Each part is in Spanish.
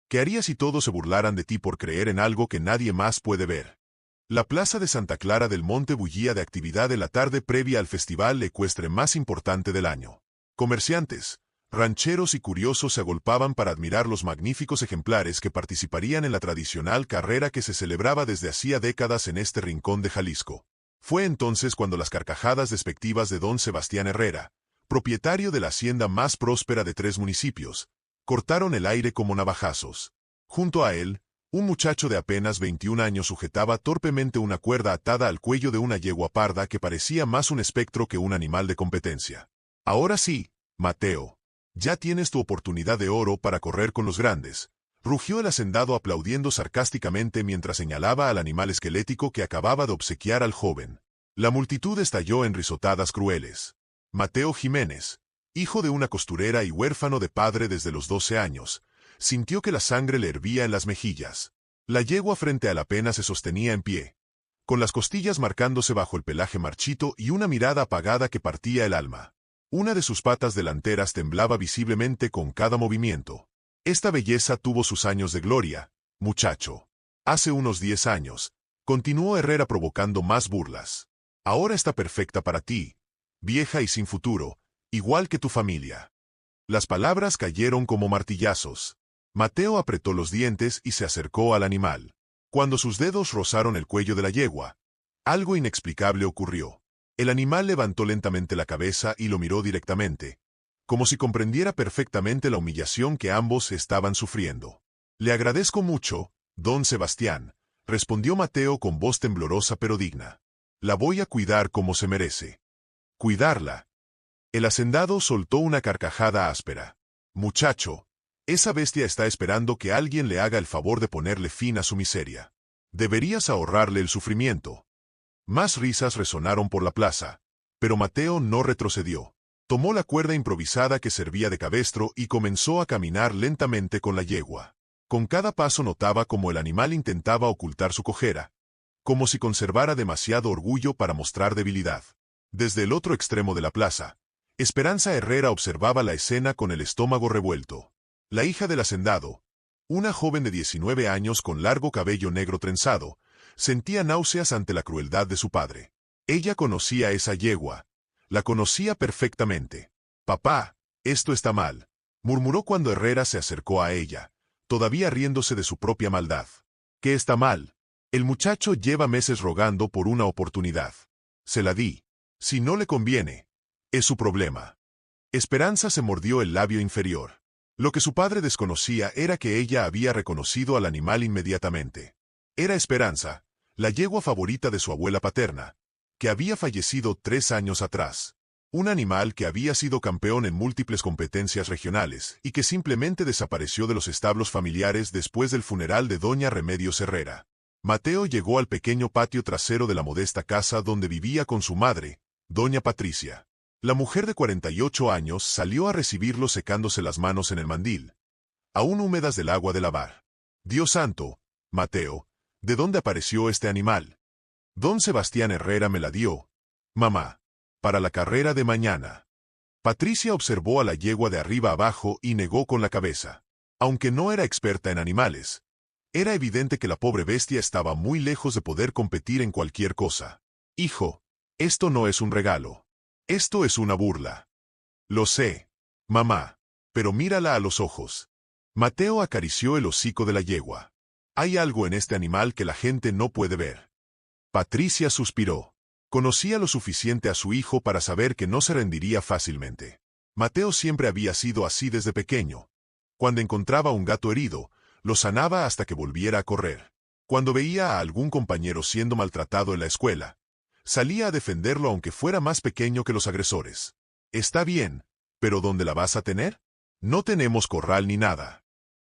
¿Qué harías si todos se burlaran de ti por creer en algo que nadie más puede ver? La plaza de Santa Clara del Monte bullía de actividad en la tarde previa al festival ecuestre más importante del año. Comerciantes, rancheros y curiosos se agolpaban para admirar los magníficos ejemplares que participarían en la tradicional carrera que se celebraba desde hacía décadas en este rincón de Jalisco. Fue entonces cuando las carcajadas despectivas de don Sebastián Herrera, propietario de la hacienda más próspera de 3 municipios, cortaron el aire como navajazos. Junto a él, un muchacho de apenas 21 años sujetaba torpemente una cuerda atada al cuello de una yegua parda que parecía más un espectro que un animal de competencia. Ahora sí, Mateo, ya tienes tu oportunidad de oro para correr con los grandes, rugió el hacendado aplaudiendo sarcásticamente mientras señalaba al animal esquelético que acababa de obsequiar al joven. La multitud estalló en risotadas crueles. Mateo Jiménez, hijo de una costurera y huérfano de padre desde los 12 años, sintió que la sangre le hervía en las mejillas. La yegua frente a la pena se sostenía en pie, con las costillas marcándose bajo el pelaje marchito y una mirada apagada que partía el alma. Una de sus patas delanteras temblaba visiblemente con cada movimiento. Esta belleza tuvo sus años de gloria, muchacho. Hace unos 10 años, continuó Herrera provocando más burlas. Ahora está perfecta para ti, vieja y sin futuro, igual que tu familia. Las palabras cayeron como martillazos. Mateo apretó los dientes y se acercó al animal. Cuando sus dedos rozaron el cuello de la yegua, algo inexplicable ocurrió. El animal levantó lentamente la cabeza y lo miró directamente, como si comprendiera perfectamente la humillación que ambos estaban sufriendo. «Le agradezco mucho, don Sebastián», respondió Mateo con voz temblorosa pero digna. «La voy a cuidar como se merece». «¿Cuidarla?». El hacendado soltó una carcajada áspera. «Muchacho, esa bestia está esperando que alguien le haga el favor de ponerle fin a su miseria. Deberías ahorrarle el sufrimiento». Más risas resonaron por la plaza, pero Mateo no retrocedió. Tomó la cuerda improvisada que servía de cabestro y comenzó a caminar lentamente con la yegua. Con cada paso notaba cómo el animal intentaba ocultar su cojera, como si conservara demasiado orgullo para mostrar debilidad. Desde el otro extremo de la plaza, Esperanza Herrera observaba la escena con el estómago revuelto. La hija del hacendado, una joven de 19 años con largo cabello negro trenzado, sentía náuseas ante la crueldad de su padre. Ella conocía a esa yegua, la conocía perfectamente. «Papá, esto está mal», murmuró cuando Herrera se acercó a ella, todavía riéndose de su propia maldad. «¿Qué está mal?». «El muchacho lleva meses rogando por una oportunidad. Se la di. Si no le conviene, es su problema». Esperanza se mordió el labio inferior. Lo que su padre desconocía era que ella había reconocido al animal inmediatamente. Era Esperanza, la yegua favorita de su abuela paterna, que había fallecido 3 años atrás. Un animal que había sido campeón en múltiples competencias regionales y que simplemente desapareció de los establos familiares después del funeral de doña Remedios Herrera. Mateo llegó al pequeño patio trasero de la modesta casa donde vivía con su madre, doña Patricia. La mujer de 48 años salió a recibirlo secándose las manos en el mandil, aún húmedas del agua de lavar. «Dios santo, Mateo, ¿de dónde apareció este animal?». «Don Sebastián Herrera me la dio, mamá, para la carrera de mañana». Patricia observó a la yegua de arriba abajo y negó con la cabeza. Aunque no era experta en animales, era evidente que la pobre bestia estaba muy lejos de poder competir en cualquier cosa. «Hijo, esto no es un regalo. Esto es una burla». «Lo sé, mamá, pero mírala a los ojos». Mateo acarició el hocico de la yegua. «Hay algo en este animal que la gente no puede ver». Patricia suspiró. Conocía lo suficiente a su hijo para saber que no se rendiría fácilmente. Mateo siempre había sido así desde pequeño. Cuando encontraba un gato herido, lo sanaba hasta que volviera a correr. Cuando veía a algún compañero siendo maltratado en la escuela, salía a defenderlo aunque fuera más pequeño que los agresores. «Está bien, pero ¿dónde la vas a tener?». «No tenemos corral ni nada».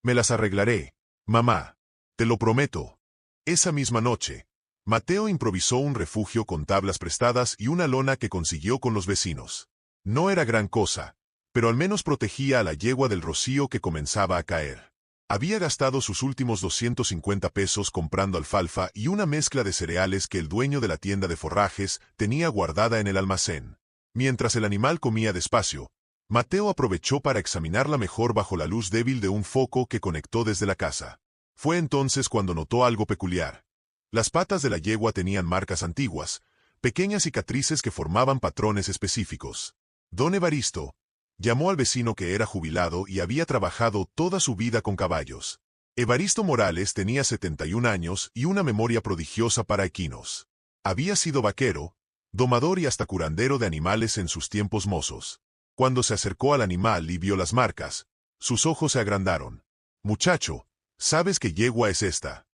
«Me las arreglaré, mamá. Te lo prometo». Esa misma noche, Mateo improvisó un refugio con tablas prestadas y una lona que consiguió con los vecinos. No era gran cosa, pero al menos protegía a la yegua del rocío que comenzaba a caer. Había gastado sus últimos 250 pesos comprando alfalfa y una mezcla de cereales que el dueño de la tienda de forrajes tenía guardada en el almacén. Mientras el animal comía despacio, Mateo aprovechó para examinarla mejor bajo la luz débil de un foco que conectó desde la casa. Fue entonces cuando notó algo peculiar. Las patas de la yegua tenían marcas antiguas, pequeñas cicatrices que formaban patrones específicos. Don Evaristo llamó al vecino que era jubilado y había trabajado toda su vida con caballos. Evaristo Morales tenía 71 años y una memoria prodigiosa para equinos. Había sido vaquero, domador y hasta curandero de animales en sus tiempos mozos. Cuando se acercó al animal y vio las marcas, sus ojos se agrandaron. «Muchacho, ¿sabes qué yegua es esta?»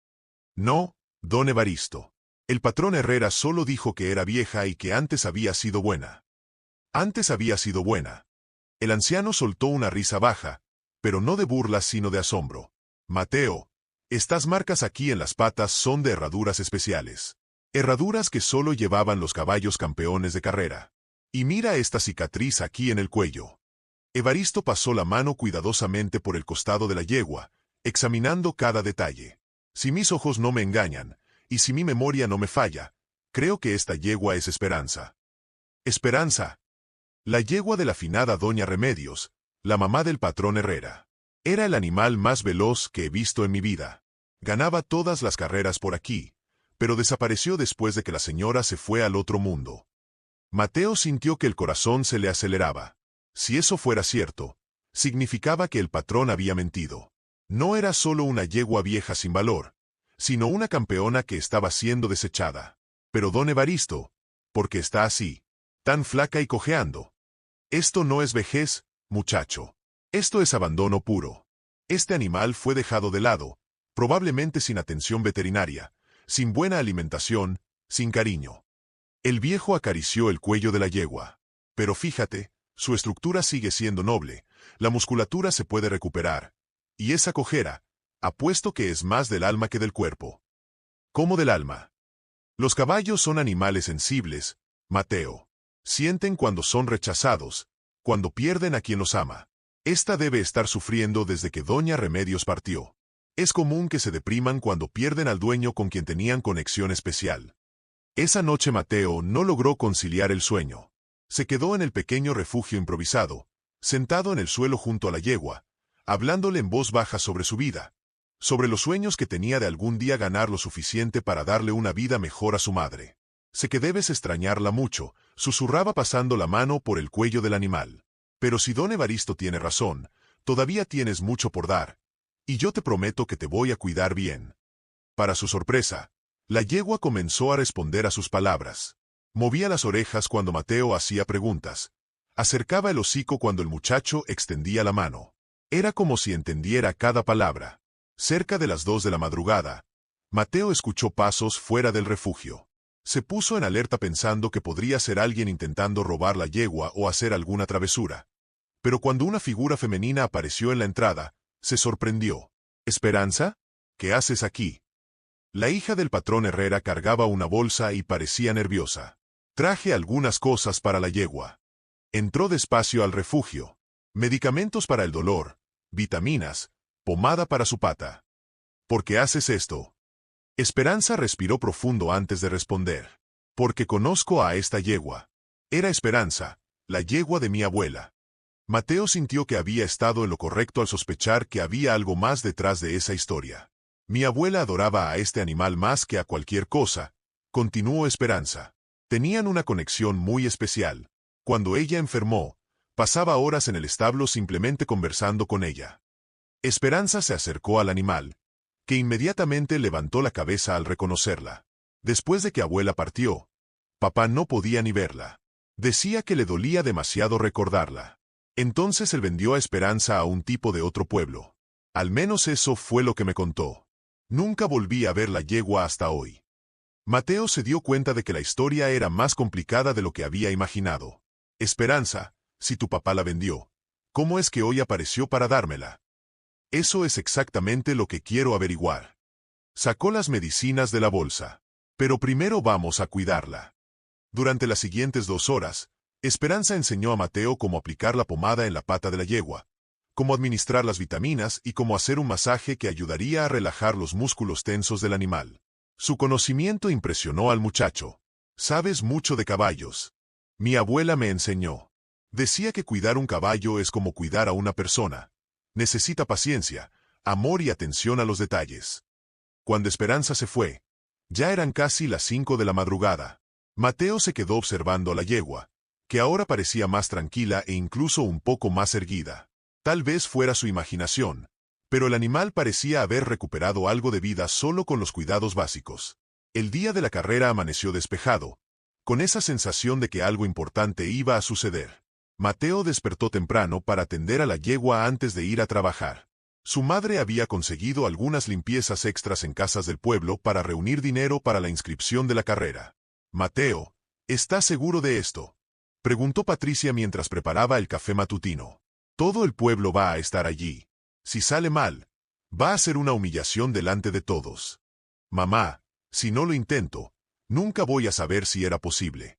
«No, don Evaristo. El patrón Herrera solo dijo que era vieja y que antes había sido buena». «Antes había sido buena». El anciano soltó una risa baja, pero no de burla sino de asombro. «Mateo, estas marcas aquí en las patas son de herraduras especiales. Herraduras que solo llevaban los caballos campeones de carrera. Y mira esta cicatriz aquí en el cuello». Evaristo pasó la mano cuidadosamente por el costado de la yegua, examinando cada detalle. «Si mis ojos no me engañan, y si mi memoria no me falla, creo que esta yegua es Esperanza». «Esperanza». La yegua de la finada doña Remedios, la mamá del patrón Herrera. Era el animal más veloz que he visto en mi vida. Ganaba todas las carreras por aquí, pero desapareció después de que la señora se fue al otro mundo. Mateo sintió que el corazón se le aceleraba. Si eso fuera cierto, significaba que el patrón había mentido. No era solo una yegua vieja sin valor, sino una campeona que estaba siendo desechada. Pero don Evaristo, ¿por qué está así, tan flaca y cojeando? Esto no es vejez, muchacho. Esto es abandono puro. Este animal fue dejado de lado, probablemente sin atención veterinaria, sin buena alimentación, sin cariño. El viejo acarició el cuello de la yegua. Pero fíjate, su estructura sigue siendo noble, la musculatura se puede recuperar. Y esa cojera, apuesto que es más del alma que del cuerpo. ¿Cómo del alma? Los caballos son animales sensibles, Mateo. Sienten cuando son rechazados, cuando pierden a quien los ama. Esta debe estar sufriendo desde que doña Remedios partió. Es común que se depriman cuando pierden al dueño con quien tenían conexión especial. Esa noche Mateo no logró conciliar el sueño. Se quedó en el pequeño refugio improvisado, sentado en el suelo junto a la yegua, hablándole en voz baja sobre su vida, sobre los sueños que tenía de algún día ganar lo suficiente para darle una vida mejor a su madre. «Sé que debes extrañarla mucho», susurraba pasando la mano por el cuello del animal. «Pero si don Evaristo tiene razón, todavía tienes mucho por dar, y yo te prometo que te voy a cuidar bien». Para su sorpresa, la yegua comenzó a responder a sus palabras. Movía las orejas cuando Mateo hacía preguntas. Acercaba el hocico cuando el muchacho extendía la mano. Era como si entendiera cada palabra. Cerca de las 2 de la madrugada, Mateo escuchó pasos fuera del refugio. Se puso en alerta pensando que podría ser alguien intentando robar la yegua o hacer alguna travesura. Pero cuando una figura femenina apareció en la entrada, se sorprendió. «¿Esperanza? ¿Qué haces aquí?» La hija del patrón Herrera cargaba una bolsa y parecía nerviosa. «Traje algunas cosas para la yegua». Entró despacio al refugio. Medicamentos para el dolor, vitaminas, pomada para su pata. «¿Por qué haces esto?» Esperanza respiró profundo antes de responder. «Porque conozco a esta yegua. Era Esperanza, la yegua de mi abuela». Mateo sintió que había estado en lo correcto al sospechar que había algo más detrás de esa historia. «Mi abuela adoraba a este animal más que a cualquier cosa», continuó Esperanza. «Tenían una conexión muy especial. Cuando ella enfermó, pasaba horas en el establo simplemente conversando con ella». Esperanza se acercó al animal, que inmediatamente levantó la cabeza al reconocerla. Después de que abuela partió, papá no podía ni verla. Decía que le dolía demasiado recordarla. Entonces él vendió a Esperanza a un tipo de otro pueblo. Al menos eso fue lo que me contó. Nunca volví a ver la yegua hasta hoy. Mateo se dio cuenta de que la historia era más complicada de lo que había imaginado. «Esperanza, si tu papá la vendió, ¿cómo es que hoy apareció para dármela?» «Eso es exactamente lo que quiero averiguar». Sacó las medicinas de la bolsa. «Pero primero vamos a cuidarla». Durante las siguientes 2 horas, Esperanza enseñó a Mateo cómo aplicar la pomada en la pata de la yegua, cómo administrar las vitaminas y cómo hacer un masaje que ayudaría a relajar los músculos tensos del animal. Su conocimiento impresionó al muchacho. «Sabes mucho de caballos». «Mi abuela me enseñó». Decía que cuidar un caballo es como cuidar a una persona. Necesita paciencia, amor y atención a los detalles. Cuando Esperanza se fue, ya eran casi las 5 de la madrugada. Mateo se quedó observando a la yegua, que ahora parecía más tranquila e incluso un poco más erguida. Tal vez fuera su imaginación, pero el animal parecía haber recuperado algo de vida solo con los cuidados básicos. El día de la carrera amaneció despejado, con esa sensación de que algo importante iba a suceder. Mateo despertó temprano para atender a la yegua antes de ir a trabajar. Su madre había conseguido algunas limpiezas extras en casas del pueblo para reunir dinero para la inscripción de la carrera. Mateo, ¿estás seguro de esto?, preguntó Patricia mientras preparaba el café matutino. Todo el pueblo va a estar allí. Si sale mal, va a ser una humillación delante de todos. Mamá, si no lo intento, nunca voy a saber si era posible.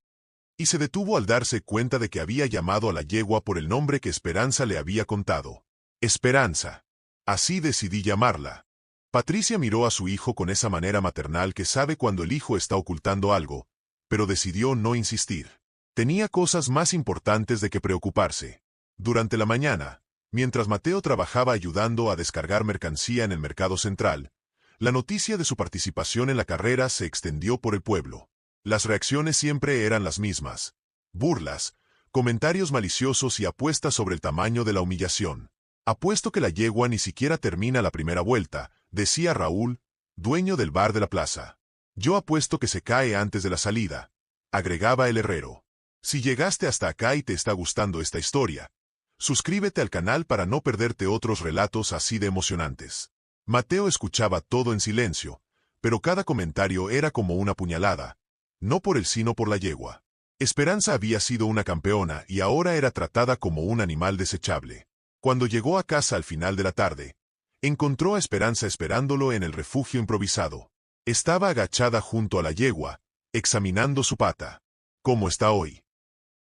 Y se detuvo al darse cuenta de que había llamado a la yegua por el nombre que Esperanza le había contado. Esperanza. Así decidí llamarla. Patricia miró a su hijo con esa manera maternal que sabe cuando el hijo está ocultando algo, pero decidió no insistir. Tenía cosas más importantes de que preocuparse. Durante la mañana, mientras Mateo trabajaba ayudando a descargar mercancía en el mercado central, la noticia de su participación en la carrera se extendió por el pueblo. Las reacciones siempre eran las mismas: burlas, comentarios maliciosos y apuestas sobre el tamaño de la humillación. Apuesto que la yegua ni siquiera termina la primera vuelta, decía Raúl, dueño del bar de la plaza. Yo apuesto que se cae antes de la salida, agregaba el herrero. Si llegaste hasta acá y te está gustando esta historia, suscríbete al canal para no perderte otros relatos así de emocionantes. Mateo escuchaba todo en silencio, pero cada comentario era como una puñalada. No por él sino por la yegua. Esperanza había sido una campeona y ahora era tratada como un animal desechable. Cuando llegó a casa al final de la tarde, encontró a Esperanza esperándolo en el refugio improvisado. Estaba agachada junto a la yegua, examinando su pata. ¿Cómo está hoy?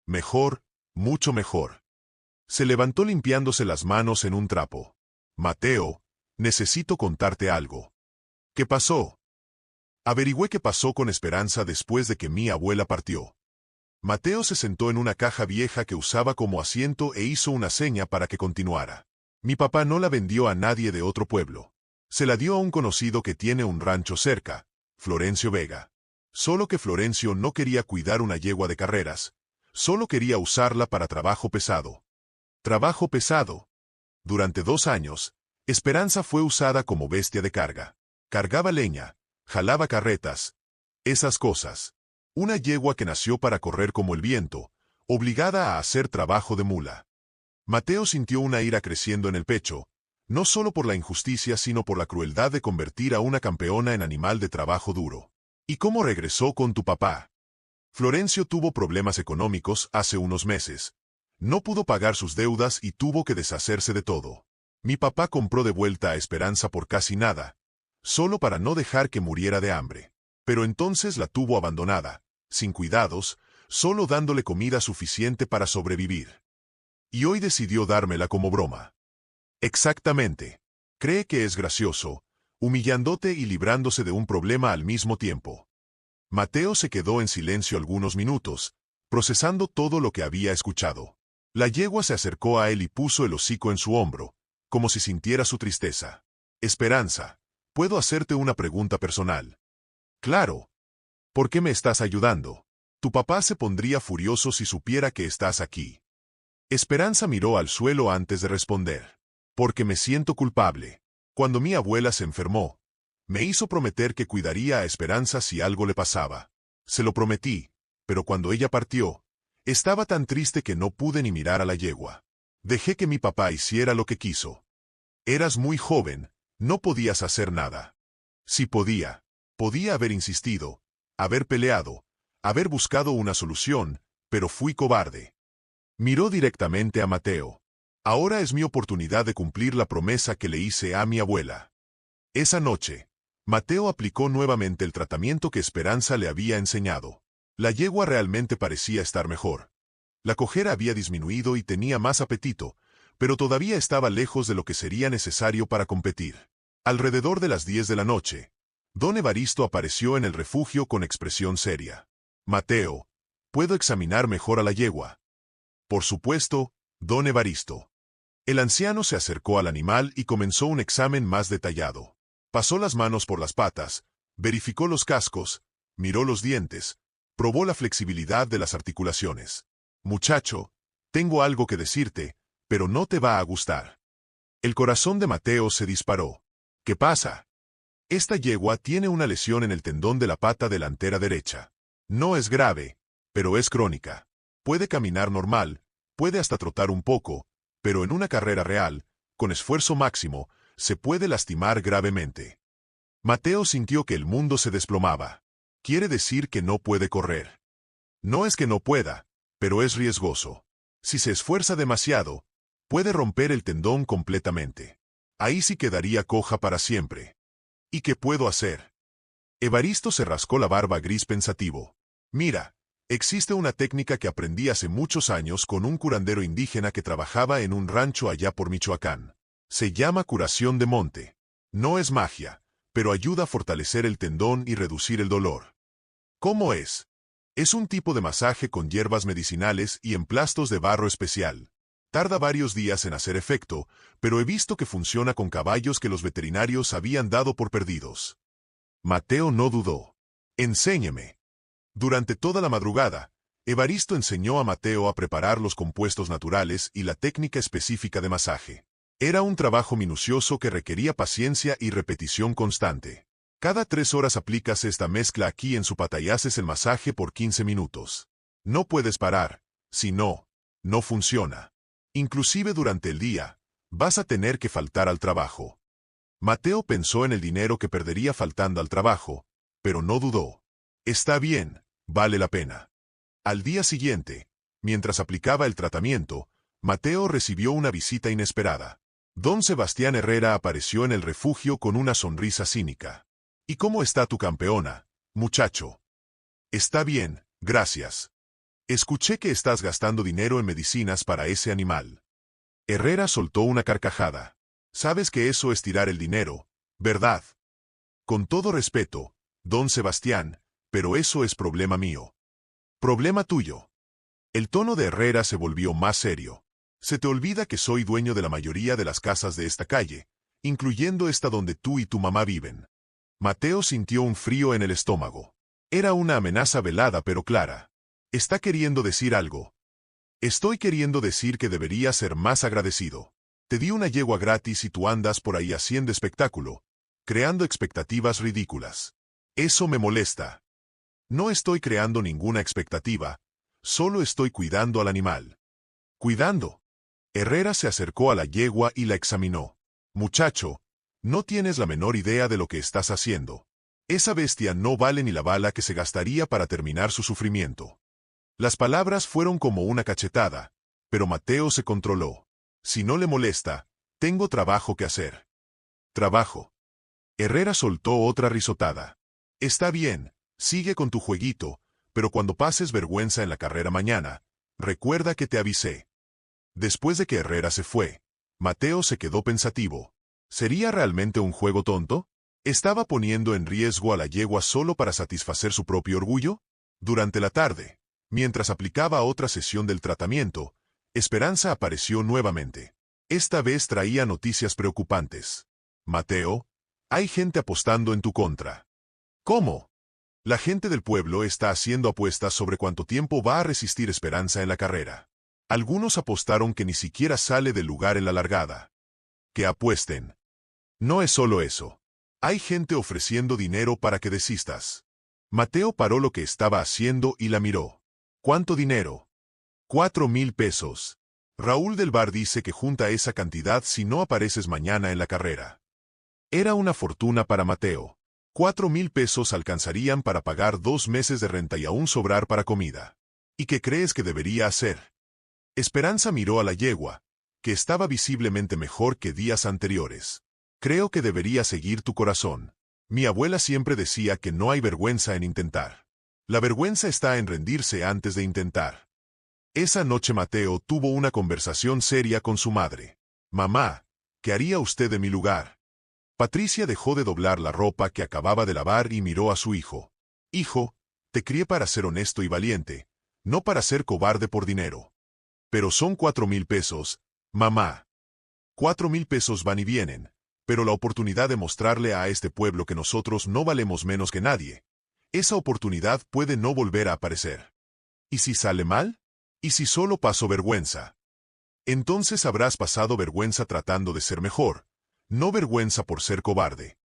Mejor, mucho mejor. Se levantó limpiándose las manos en un trapo. Mateo, necesito contarte algo. ¿Qué pasó? Averigüé qué pasó con Esperanza después de que mi abuela partió. Mateo se sentó en una caja vieja que usaba como asiento e hizo una seña para que continuara. Mi papá no la vendió a nadie de otro pueblo. Se la dio a un conocido que tiene un rancho cerca, Florencio Vega. Solo que Florencio no quería cuidar una yegua de carreras, solo quería usarla para trabajo pesado. Trabajo pesado. Durante 2 años, Esperanza fue usada como bestia de carga. Cargaba leña, jalaba carretas, esas cosas. Una yegua que nació para correr como el viento, obligada a hacer trabajo de mula. Mateo sintió una ira creciendo en el pecho, no solo por la injusticia sino por la crueldad de convertir a una campeona en animal de trabajo duro. ¿Y cómo regresó con tu papá? Florencio tuvo problemas económicos hace unos meses. No pudo pagar sus deudas y tuvo que deshacerse de todo. Mi papá compró de vuelta a Esperanza por casi nada, solo para no dejar que muriera de hambre. Pero entonces la tuvo abandonada, sin cuidados, solo dándole comida suficiente para sobrevivir. Y hoy decidió dármela como broma. Exactamente. Cree que es gracioso, humillándote y librándose de un problema al mismo tiempo. Mateo se quedó en silencio algunos minutos, procesando todo lo que había escuchado. La yegua se acercó a él y puso el hocico en su hombro, como si sintiera su tristeza. Esperanza, ¿puedo hacerte una pregunta personal? Claro. ¿Por qué me estás ayudando? Tu papá se pondría furioso si supiera que estás aquí. Esperanza miró al suelo antes de responder. Porque me siento culpable. Cuando mi abuela se enfermó, me hizo prometer que cuidaría a Esperanza si algo le pasaba. Se lo prometí, pero cuando ella partió, estaba tan triste que no pude ni mirar a la yegua. Dejé que mi papá hiciera lo que quiso. Eras muy joven, no podías hacer nada. Si podía haber insistido, haber peleado, haber buscado una solución, pero fui cobarde. Miró directamente a Mateo. Ahora es mi oportunidad de cumplir la promesa que le hice a mi abuela. Esa noche, Mateo aplicó nuevamente el tratamiento que Esperanza le había enseñado. La yegua realmente parecía estar mejor. La cojera había disminuido y tenía más apetito, pero todavía estaba lejos de lo que sería necesario para competir. Alrededor de las 10 de la noche, Don Evaristo apareció en el refugio con expresión seria. Mateo, ¿puedo examinar mejor a la yegua? Por supuesto, don Evaristo. El anciano se acercó al animal y comenzó un examen más detallado. Pasó las manos por las patas, verificó los cascos, miró los dientes, probó la flexibilidad de las articulaciones. Muchacho, tengo algo que decirte, pero no te va a gustar. El corazón de Mateo se disparó. ¿Qué pasa? Esta yegua tiene una lesión en el tendón de la pata delantera derecha. No es grave, pero es crónica. Puede caminar normal, puede hasta trotar un poco, pero en una carrera real, con esfuerzo máximo, se puede lastimar gravemente. Mateo sintió que el mundo se desplomaba. Quiere decir que no puede correr. No es que no pueda, pero es riesgoso. Si se esfuerza demasiado, puede romper el tendón completamente. Ahí sí quedaría coja para siempre. ¿Y qué puedo hacer? Evaristo se rascó la barba gris pensativo. Mira, existe una técnica que aprendí hace muchos años con un curandero indígena que trabajaba en un rancho allá por Michoacán. Se llama curación de monte. No es magia, pero ayuda a fortalecer el tendón y reducir el dolor. ¿Cómo es? Es un tipo de masaje con hierbas medicinales y emplastos de barro especial. Tarda varios días en hacer efecto, pero he visto que funciona con caballos que los veterinarios habían dado por perdidos. Mateo no dudó. Enséñeme. Durante toda la madrugada, Evaristo enseñó a Mateo a preparar los compuestos naturales y la técnica específica de masaje. Era un trabajo minucioso que requería paciencia y repetición constante. Cada 3 horas aplicas esta mezcla aquí en su pata y haces el masaje por 15 minutos. No puedes parar, si no, no funciona. Inclusive durante el día, vas a tener que faltar al trabajo. Mateo pensó en el dinero que perdería faltando al trabajo, pero no dudó. Está bien, vale la pena. Al día siguiente, mientras aplicaba el tratamiento, Mateo recibió una visita inesperada. Don Sebastián Herrera apareció en el refugio con una sonrisa cínica. ¿Y cómo está tu campeona, muchacho? Está bien, gracias. Escuché que estás gastando dinero en medicinas para ese animal. Herrera soltó una carcajada. Sabes que eso es tirar el dinero, ¿verdad? Con todo respeto, don Sebastián, pero eso es problema mío. Problema tuyo. El tono de Herrera se volvió más serio. Se te olvida que soy dueño de la mayoría de las casas de esta calle, incluyendo esta donde tú y tu mamá viven. Mateo sintió un frío en el estómago. Era una amenaza velada pero clara. ¿Está queriendo decir algo? Estoy queriendo decir que debería ser más agradecido. Te di una yegua gratis y tú andas por ahí haciendo espectáculo, creando expectativas ridículas. Eso me molesta. No estoy creando ninguna expectativa, solo estoy cuidando al animal. ¿Cuidando? Herrera se acercó a la yegua y la examinó. Muchacho, no tienes la menor idea de lo que estás haciendo. Esa bestia no vale ni la bala que se gastaría para terminar su sufrimiento. Las palabras fueron como una cachetada, pero Mateo se controló. Si no le molesta, tengo trabajo que hacer. ¿Trabajo? Herrera soltó otra risotada. Está bien, sigue con tu jueguito, pero cuando pases vergüenza en la carrera mañana, recuerda que te avisé. Después de que Herrera se fue, Mateo se quedó pensativo. ¿Sería realmente un juego tonto? ¿Estaba poniendo en riesgo a la yegua solo para satisfacer su propio orgullo? Durante la tarde, mientras aplicaba otra sesión del tratamiento, Esperanza apareció nuevamente. Esta vez traía noticias preocupantes. Mateo, hay gente apostando en tu contra. ¿Cómo? La gente del pueblo está haciendo apuestas sobre cuánto tiempo va a resistir Esperanza en la carrera. Algunos apostaron que ni siquiera sale del lugar en la largada. Que apuesten. No es solo eso. Hay gente ofreciendo dinero para que desistas. Mateo paró lo que estaba haciendo y la miró. ¿Cuánto dinero? 4,000 pesos. Raúl del bar dice que junta esa cantidad si no apareces mañana en la carrera. Era una fortuna para Mateo. 4,000 pesos alcanzarían para pagar 2 meses de renta y aún sobrar para comida. ¿Y qué crees que debería hacer? Esperanza miró a la yegua, que estaba visiblemente mejor que días anteriores. Creo que debería seguir tu corazón. Mi abuela siempre decía que no hay vergüenza en intentar. La vergüenza está en rendirse antes de intentar. Esa noche Mateo tuvo una conversación seria con su madre. Mamá, ¿qué haría usted en mi lugar? Patricia dejó de doblar la ropa que acababa de lavar y miró a su hijo. Hijo, te crié para ser honesto y valiente, no para ser cobarde por dinero. Pero son 4,000 pesos, mamá. 4,000 pesos van y vienen, pero la oportunidad de mostrarle a este pueblo que nosotros no valemos menos que nadie. Esa oportunidad puede no volver a aparecer. ¿Y si sale mal? ¿Y si solo paso vergüenza? Entonces habrás pasado vergüenza tratando de ser mejor, no vergüenza por ser cobarde.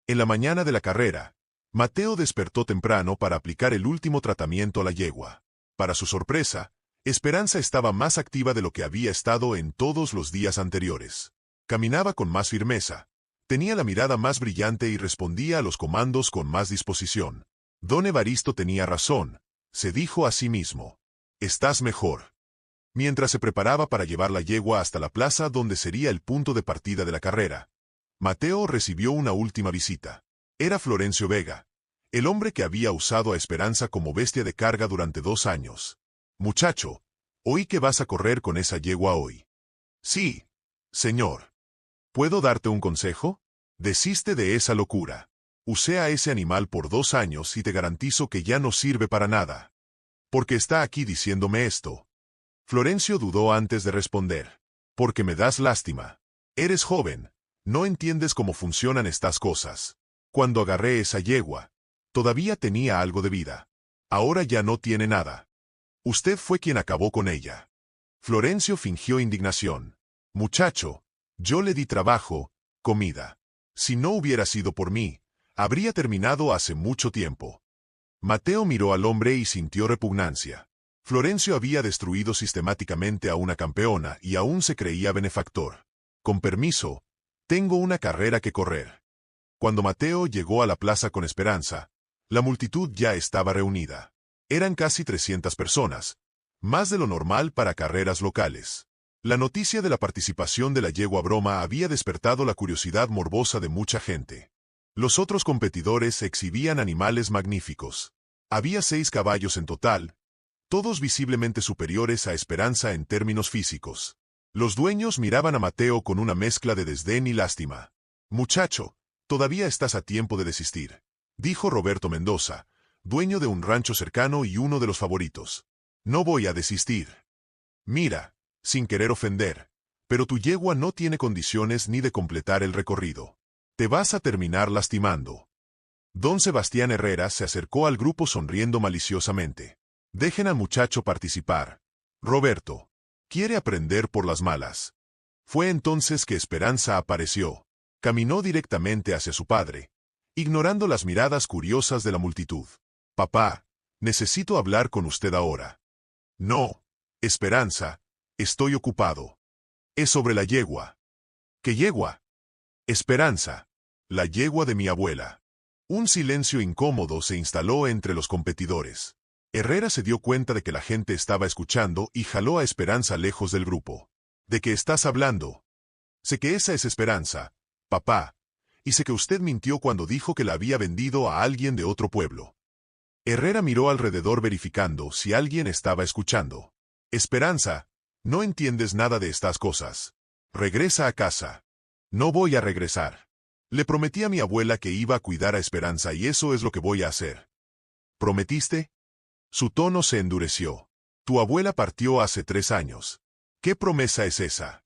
En la mañana de la carrera, Mateo despertó temprano para aplicar el último tratamiento a la yegua. Para su sorpresa, Esperanza estaba más activa de lo que había estado en todos los días anteriores. Caminaba con más firmeza, tenía la mirada más brillante y respondía a los comandos con más disposición. Don Evaristo tenía razón, se dijo a sí mismo. Estás mejor. Mientras se preparaba para llevar la yegua hasta la plaza donde sería el punto de partida de la carrera, Mateo recibió una última visita. Era Florencio Vega, el hombre que había usado a Esperanza como bestia de carga durante 2 años. Muchacho, oí que vas a correr con esa yegua hoy. Sí, señor. ¿Puedo darte un consejo? Desiste de esa locura. Usé a ese animal por 2 años y te garantizo que ya no sirve para nada. ¿Por qué está aquí diciéndome esto? Florencio dudó antes de responder. Porque me das lástima. Eres joven, no entiendes cómo funcionan estas cosas. Cuando agarré esa yegua, todavía tenía algo de vida. Ahora ya no tiene nada. Usted fue quien acabó con ella. Florencio fingió indignación. Muchacho, yo le di trabajo, comida. Si no hubiera sido por mí, habría terminado hace mucho tiempo. Mateo miró al hombre y sintió repugnancia. Florencio había destruido sistemáticamente a una campeona y aún se creía benefactor. Con permiso, tengo una carrera que correr. Cuando Mateo llegó a la plaza con Esperanza, la multitud ya estaba reunida. Eran casi 300 personas, más de lo normal para carreras locales. La noticia de la participación de la yegua Broma había despertado la curiosidad morbosa de mucha gente. Los otros competidores exhibían animales magníficos. Había 6 caballos en total, todos visiblemente superiores a Esperanza en términos físicos. Los dueños miraban a Mateo con una mezcla de desdén y lástima. Muchacho, todavía estás a tiempo de desistir, dijo Roberto Mendoza, dueño de un rancho cercano y uno de los favoritos. No voy a desistir. Mira, sin querer ofender, pero tu yegua no tiene condiciones ni de completar el recorrido. Te vas a terminar lastimando. Don Sebastián Herrera se acercó al grupo sonriendo maliciosamente. Dejen al muchacho participar. Roberto. Quiere aprender por las malas. Fue entonces que Esperanza apareció. Caminó directamente hacia su padre, ignorando las miradas curiosas de la multitud. Papá, necesito hablar con usted ahora. No, Esperanza, estoy ocupado. Es sobre la yegua. ¿Qué yegua? Esperanza, la yegua de mi abuela. Un silencio incómodo se instaló entre los competidores. Herrera se dio cuenta de que la gente estaba escuchando y jaló a Esperanza lejos del grupo. ¿De qué estás hablando? Sé que esa es Esperanza, papá, y sé que usted mintió cuando dijo que la había vendido a alguien de otro pueblo. Herrera miró alrededor verificando si alguien estaba escuchando. Esperanza, no entiendes nada de estas cosas. Regresa a casa. No voy a regresar. Le prometí a mi abuela que iba a cuidar a Esperanza y eso es lo que voy a hacer. ¿Prometiste? Su tono se endureció. Tu abuela partió hace 3 años. ¿Qué promesa es esa?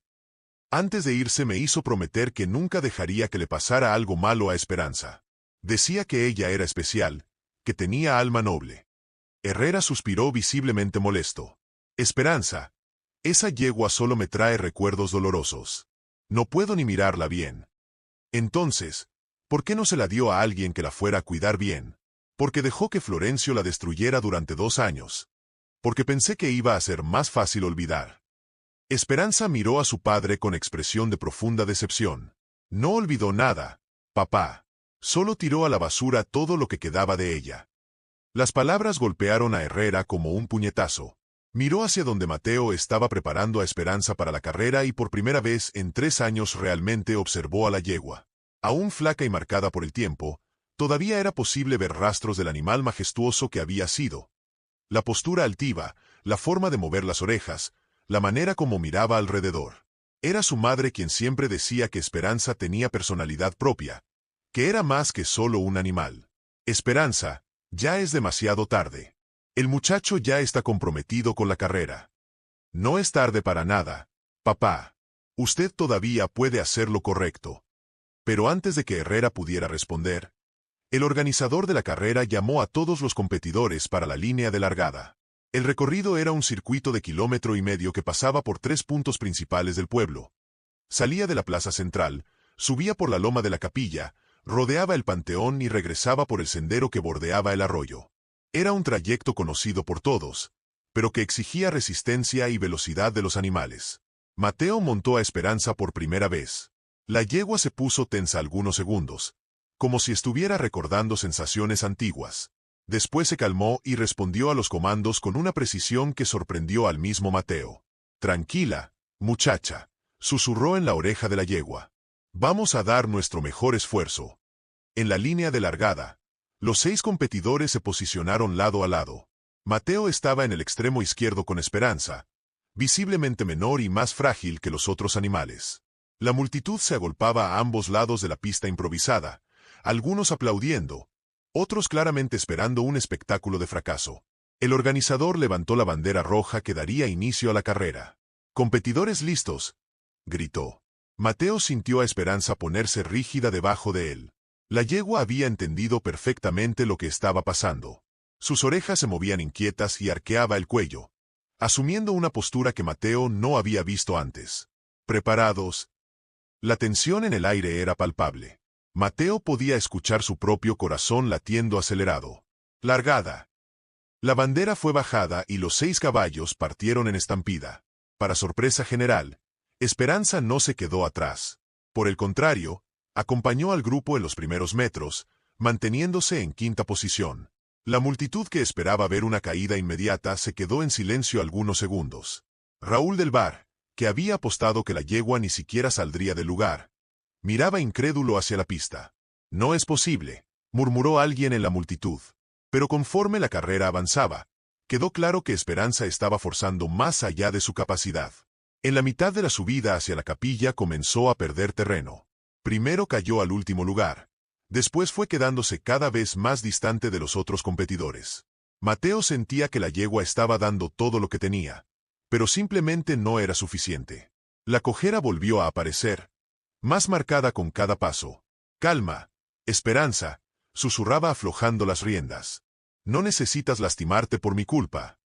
Antes de irse me hizo prometer que nunca dejaría que le pasara algo malo a Esperanza. Decía que ella era especial, que tenía alma noble. Herrera suspiró visiblemente molesto. Esperanza, esa yegua solo me trae recuerdos dolorosos. No puedo ni mirarla bien. Entonces, ¿por qué no se la dio a alguien que la fuera a cuidar bien? Porque dejó que Florencio la destruyera durante 2 años. Porque pensé que iba a ser más fácil olvidar. Esperanza miró a su padre con expresión de profunda decepción. No olvidó nada, papá. Solo tiró a la basura todo lo que quedaba de ella. Las palabras golpearon a Herrera como un puñetazo. Miró hacia donde Mateo estaba preparando a Esperanza para la carrera y por primera vez en 3 años realmente observó a la yegua. Aún flaca y marcada por el tiempo, todavía era posible ver rastros del animal majestuoso que había sido. La postura altiva, la forma de mover las orejas, la manera como miraba alrededor. Era su madre quien siempre decía que Esperanza tenía personalidad propia, que era más que solo un animal. Esperanza, ya es demasiado tarde. El muchacho ya está comprometido con la carrera. No es tarde para nada, papá. Usted todavía puede hacer lo correcto. Pero antes de que Herrera pudiera responder, el organizador de la carrera llamó a todos los competidores para la línea de largada. El recorrido era un circuito de 1,5 km que pasaba por 3 puntos principales del pueblo. Salía de la plaza central, subía por la loma de la capilla, rodeaba el panteón y regresaba por el sendero que bordeaba el arroyo. Era un trayecto conocido por todos, pero que exigía resistencia y velocidad de los animales. Mateo montó a Esperanza por primera vez. La yegua se puso tensa algunos segundos, como si estuviera recordando sensaciones antiguas. Después se calmó y respondió a los comandos con una precisión que sorprendió al mismo Mateo. «Tranquila, muchacha», susurró en la oreja de la yegua. «Vamos a dar nuestro mejor esfuerzo». En la línea de largada, los 6 competidores se posicionaron lado a lado. Mateo estaba en el extremo izquierdo con Esperanza, visiblemente menor y más frágil que los otros animales. La multitud se agolpaba a ambos lados de la pista improvisada, algunos aplaudiendo, otros claramente esperando un espectáculo de fracaso. El organizador levantó la bandera roja que daría inicio a la carrera. «Competidores listos», gritó. Mateo sintió a Esperanza ponerse rígida debajo de él. La yegua había entendido perfectamente lo que estaba pasando. Sus orejas se movían inquietas y arqueaba el cuello, asumiendo una postura que Mateo no había visto antes. «¿Preparados?» La tensión en el aire era palpable. Mateo podía escuchar su propio corazón latiendo acelerado. «Largada». La bandera fue bajada y los 6 caballos partieron en estampida. Para sorpresa general, Esperanza no se quedó atrás. Por el contrario, acompañó al grupo en los primeros metros, manteniéndose en 5ª posición. La multitud que esperaba ver una caída inmediata se quedó en silencio algunos segundos. Raúl del Bar, que había apostado que la yegua ni siquiera saldría del lugar, miraba incrédulo hacia la pista. «No es posible», murmuró alguien en la multitud. Pero conforme la carrera avanzaba, quedó claro que Esperanza estaba forzando más allá de su capacidad. En la mitad de la subida hacia la capilla comenzó a perder terreno. Primero cayó al último lugar. Después fue quedándose cada vez más distante de los otros competidores. Mateo sentía que la yegua estaba dando todo lo que tenía, pero simplemente no era suficiente. La cojera volvió a aparecer, más marcada con cada paso. «Calma, Esperanza», susurraba aflojando las riendas. «No necesitas lastimarte por mi culpa».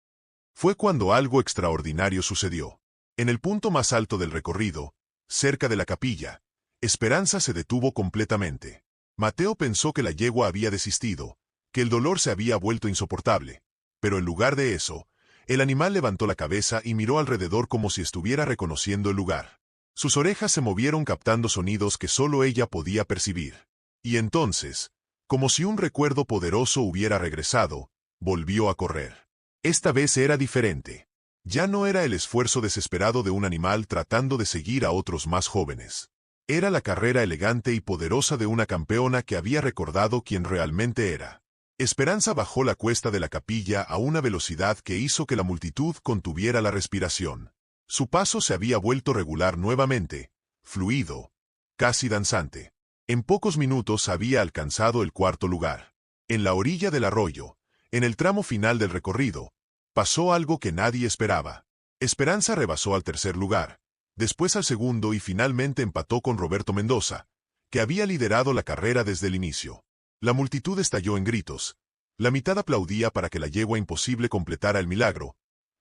Fue cuando algo extraordinario sucedió. En el punto más alto del recorrido, cerca de la capilla, Esperanza se detuvo completamente. Mateo pensó que la yegua había desistido, que el dolor se había vuelto insoportable, pero en lugar de eso, el animal levantó la cabeza y miró alrededor como si estuviera reconociendo el lugar. Sus orejas se movieron captando sonidos que solo ella podía percibir. Y entonces, como si un recuerdo poderoso hubiera regresado, volvió a correr. Esta vez era diferente. Ya no era el esfuerzo desesperado de un animal tratando de seguir a otros más jóvenes. Era la carrera elegante y poderosa de una campeona que había recordado quién realmente era. Esperanza bajó la cuesta de la capilla a una velocidad que hizo que la multitud contuviera la respiración. Su paso se había vuelto regular nuevamente, fluido, casi danzante. En pocos minutos había alcanzado el 4º lugar. En la orilla del arroyo, en el tramo final del recorrido, pasó algo que nadie esperaba. Esperanza rebasó al 3er lugar, después al 2º y finalmente empató con Roberto Mendoza, que había liderado la carrera desde el inicio. La multitud estalló en gritos. La mitad aplaudía para que la yegua imposible completara el milagro.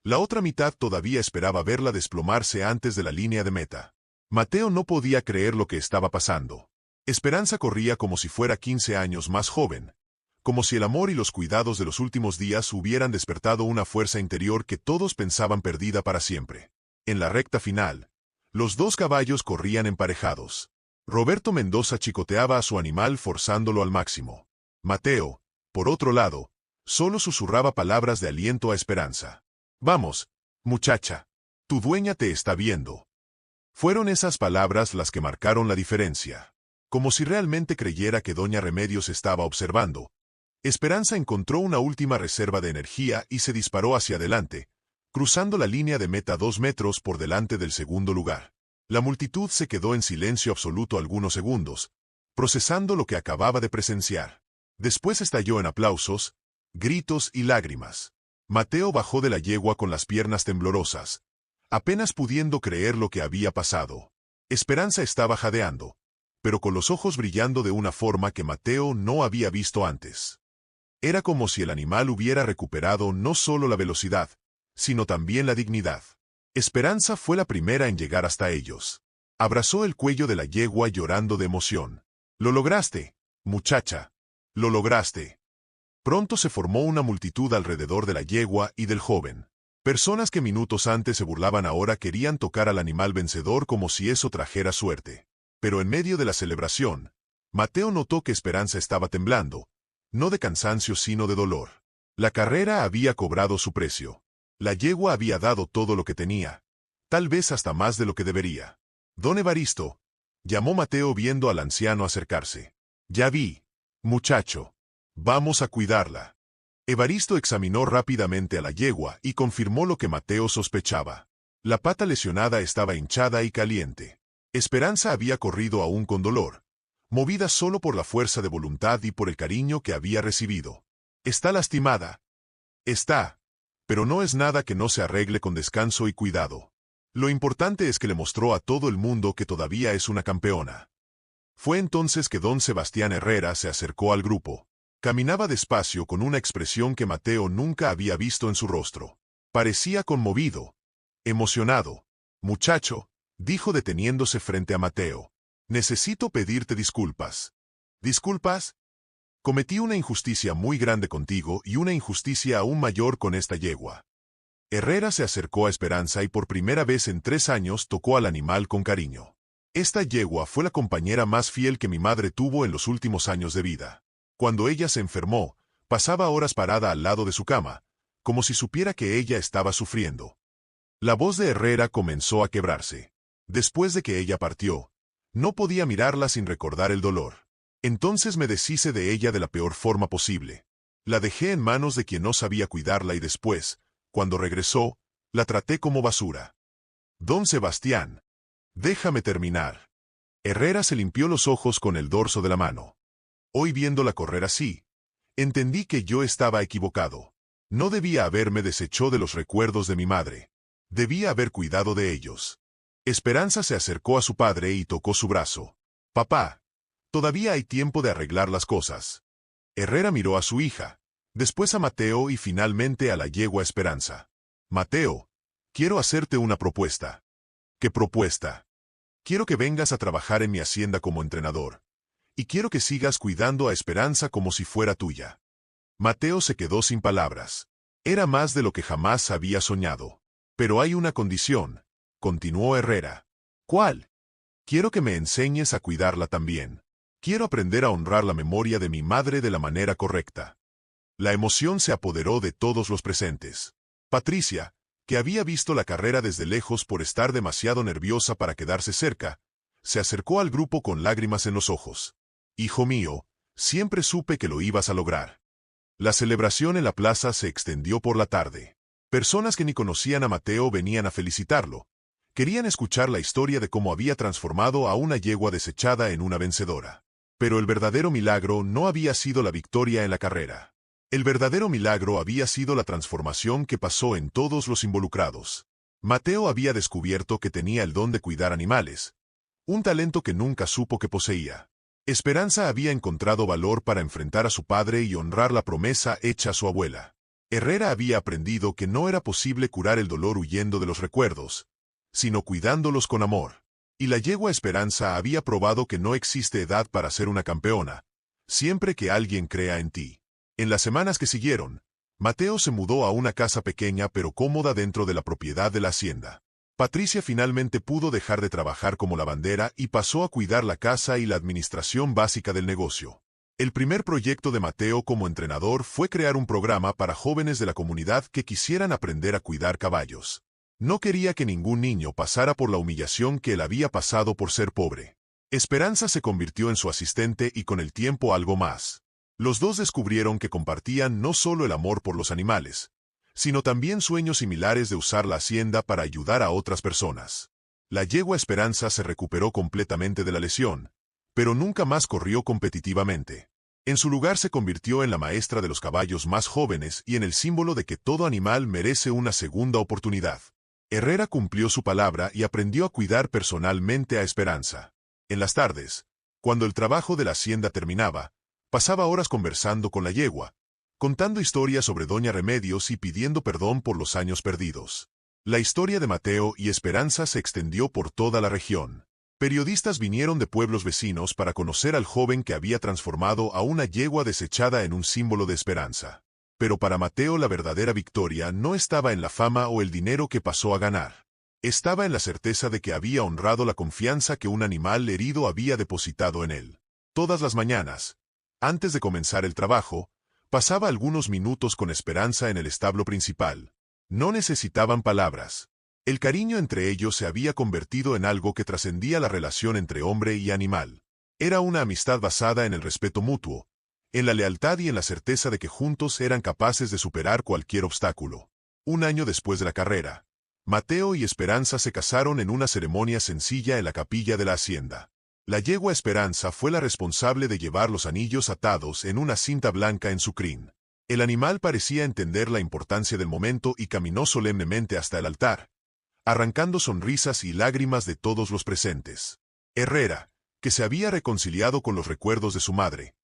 La otra mitad todavía esperaba verla desplomarse antes de la línea de meta. Mateo no podía creer lo que estaba pasando. Esperanza corría como si fuera 15 años más joven, como si el amor y los cuidados de los últimos días hubieran despertado una fuerza interior que todos pensaban perdida para siempre. En la recta final, los 2 caballos corrían emparejados. Roberto Mendoza chicoteaba a su animal forzándolo al máximo. Mateo, por otro lado, solo susurraba palabras de aliento a Esperanza. «Vamos, muchacha, tu dueña te está viendo». Fueron esas palabras las que marcaron la diferencia. Como si realmente creyera que doña Remedios estaba observando, Esperanza encontró una última reserva de energía y se disparó hacia adelante, cruzando la línea de meta 2 metros por delante del 2º lugar. La multitud se quedó en silencio absoluto algunos segundos, procesando lo que acababa de presenciar. Después estalló en aplausos, gritos y lágrimas. Mateo bajó de la yegua con las piernas temblorosas, apenas pudiendo creer lo que había pasado. Esperanza estaba jadeando, pero con los ojos brillando de una forma que Mateo no había visto antes. Era como si el animal hubiera recuperado no solo la velocidad, sino también la dignidad. Esperanza fue la primera en llegar hasta ellos. Abrazó el cuello de la yegua llorando de emoción. «Lo lograste, muchacha. Lo lograste». Pronto se formó una multitud alrededor de la yegua y del joven. Personas que minutos antes se burlaban ahora querían tocar al animal vencedor como si eso trajera suerte. Pero en medio de la celebración, Mateo notó que Esperanza estaba temblando, no de cansancio sino de dolor. La carrera había cobrado su precio. La yegua había dado todo lo que tenía, tal vez hasta más de lo que debería. «Don Evaristo», llamó Mateo viendo al anciano acercarse. «Ya vi, muchacho. Vamos a cuidarla». Evaristo examinó rápidamente a la yegua y confirmó lo que Mateo sospechaba. La pata lesionada estaba hinchada y caliente. Esperanza había corrido aún con dolor, movida solo por la fuerza de voluntad y por el cariño que había recibido. «Está lastimada». «Está. Pero no es nada que no se arregle con descanso y cuidado. Lo importante es que le mostró a todo el mundo que todavía es una campeona». Fue entonces que don Sebastián Herrera se acercó al grupo. Caminaba despacio con una expresión que Mateo nunca había visto en su rostro. Parecía conmovido, emocionado. «Muchacho», dijo deteniéndose frente a Mateo, «necesito pedirte disculpas». «¿Disculpas?» «Cometí una injusticia muy grande contigo y una injusticia aún mayor con esta yegua». Herrera se acercó a Esperanza y por primera vez en 3 años tocó al animal con cariño. «Esta yegua fue la compañera más fiel que mi madre tuvo en los últimos años de vida. Cuando ella se enfermó, pasaba horas parada al lado de su cama, como si supiera que ella estaba sufriendo». La voz de Herrera comenzó a quebrarse. Después de que ella partió, no podía mirarla sin recordar el dolor. «Entonces me deshice de ella de la peor forma posible. La dejé en manos de quien no sabía cuidarla y después, cuando regresó, la traté como basura». «Don Sebastián, déjame terminar». Herrera se limpió los ojos con el dorso de la mano. «Hoy viéndola correr así, entendí que yo estaba equivocado. No debía haberme deshecho de los recuerdos de mi madre. Debía haber cuidado de ellos». Esperanza se acercó a su padre y tocó su brazo. «Papá, todavía hay tiempo de arreglar las cosas». Herrera miró a su hija, después a Mateo y finalmente a la yegua Esperanza. «Mateo, quiero hacerte una propuesta». «¿Qué propuesta?» «Quiero que vengas a trabajar en mi hacienda como entrenador. Y quiero que sigas cuidando a Esperanza como si fuera tuya». Mateo se quedó sin palabras. Era más de lo que jamás había soñado. «Pero hay una condición», continuó Herrera. «¿Cuál?» «Quiero que me enseñes a cuidarla también. Quiero aprender a honrar la memoria de mi madre de la manera correcta». La emoción se apoderó de todos los presentes. Patricia, que había visto la carrera desde lejos por estar demasiado nerviosa para quedarse cerca, se acercó al grupo con lágrimas en los ojos. «Hijo mío, siempre supe que lo ibas a lograr». La celebración en la plaza se extendió por la tarde. Personas que ni conocían a Mateo venían a felicitarlo. Querían escuchar la historia de cómo había transformado a una yegua desechada en una vencedora. Pero el verdadero milagro no había sido la victoria en la carrera. El verdadero milagro había sido la transformación que pasó en todos los involucrados. Mateo había descubierto que tenía el don de cuidar animales, un talento que nunca supo que poseía. Esperanza había encontrado valor para enfrentar a su padre y honrar la promesa hecha a su abuela. Herrera había aprendido que no era posible curar el dolor huyendo de los recuerdos, sino cuidándolos con amor. Y la yegua Esperanza había probado que no existe edad para ser una campeona, siempre que alguien crea en ti. En las semanas que siguieron, Mateo se mudó a una casa pequeña pero cómoda dentro de la propiedad de la hacienda. Patricia finalmente pudo dejar de trabajar como lavandera y pasó a cuidar la casa y la administración básica del negocio. El primer proyecto de Mateo como entrenador fue crear un programa para jóvenes de la comunidad que quisieran aprender a cuidar caballos. No quería que ningún niño pasara por la humillación que él había pasado por ser pobre. Esperanza se convirtió en su asistente y con el tiempo algo más. Los dos descubrieron que compartían no solo el amor por los animales, sino también sueños similares de usar la hacienda para ayudar a otras personas. La yegua Esperanza se recuperó completamente de la lesión, pero nunca más corrió competitivamente. En su lugar se convirtió en la maestra de los caballos más jóvenes y en el símbolo de que todo animal merece una segunda oportunidad. Herrera cumplió su palabra y aprendió a cuidar personalmente a Esperanza. En las tardes, cuando el trabajo de la hacienda terminaba, pasaba horas conversando con la yegua, contando historias sobre Doña Remedios y pidiendo perdón por los años perdidos. La historia de Mateo y Esperanza se extendió por toda la región. Periodistas vinieron de pueblos vecinos para conocer al joven que había transformado a una yegua desechada en un símbolo de esperanza. Pero para Mateo la verdadera victoria no estaba en la fama o el dinero que pasó a ganar. Estaba en la certeza de que había honrado la confianza que un animal herido había depositado en él. Todas las mañanas, antes de comenzar el trabajo, pasaba algunos minutos con Esperanza en el establo principal. No necesitaban palabras. El cariño entre ellos se había convertido en algo que trascendía la relación entre hombre y animal. Era una amistad basada en el respeto mutuo, en la lealtad y en la certeza de que juntos eran capaces de superar cualquier obstáculo. Un año después de la carrera, Mateo y Esperanza se casaron en una ceremonia sencilla en la capilla de la hacienda. La yegua Esperanza fue la responsable de llevar los anillos atados en una cinta blanca en su crin. El animal parecía entender la importancia del momento y caminó solemnemente hasta el altar, arrancando sonrisas y lágrimas de todos los presentes. Herrera, que se había reconciliado con los recuerdos de su madre,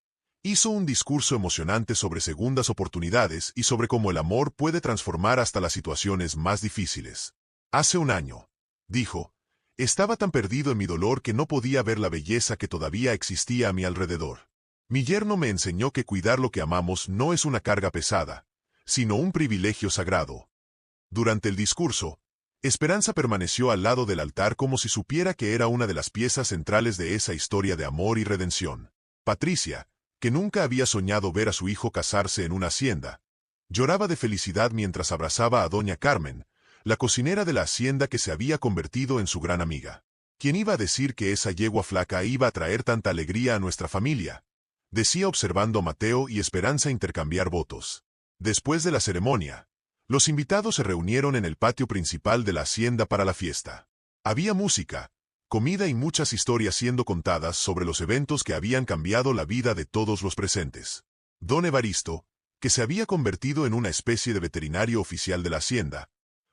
hizo un discurso emocionante sobre segundas oportunidades y sobre cómo el amor puede transformar hasta las situaciones más difíciles. Hace un año, dijo, estaba tan perdido en mi dolor que no podía ver la belleza que todavía existía a mi alrededor. Mi yerno me enseñó que cuidar lo que amamos no es una carga pesada, sino un privilegio sagrado. Durante el discurso, Esperanza permaneció al lado del altar como si supiera que era una de las piezas centrales de esa historia de amor y redención. Patricia, que nunca había soñado ver a su hijo casarse en una hacienda, lloraba de felicidad mientras abrazaba a doña Carmen, la cocinera de la hacienda que se había convertido en su gran amiga. ¿Quién iba a decir que esa yegua flaca iba a traer tanta alegría a nuestra familia?, decía observando a Mateo y Esperanza intercambiar votos. Después de la ceremonia, los invitados se reunieron en el patio principal de la hacienda para la fiesta. Había música, comida y muchas historias siendo contadas sobre los eventos que habían cambiado la vida de todos los presentes. Don Evaristo, que se había convertido en una especie de veterinario oficial de la hacienda,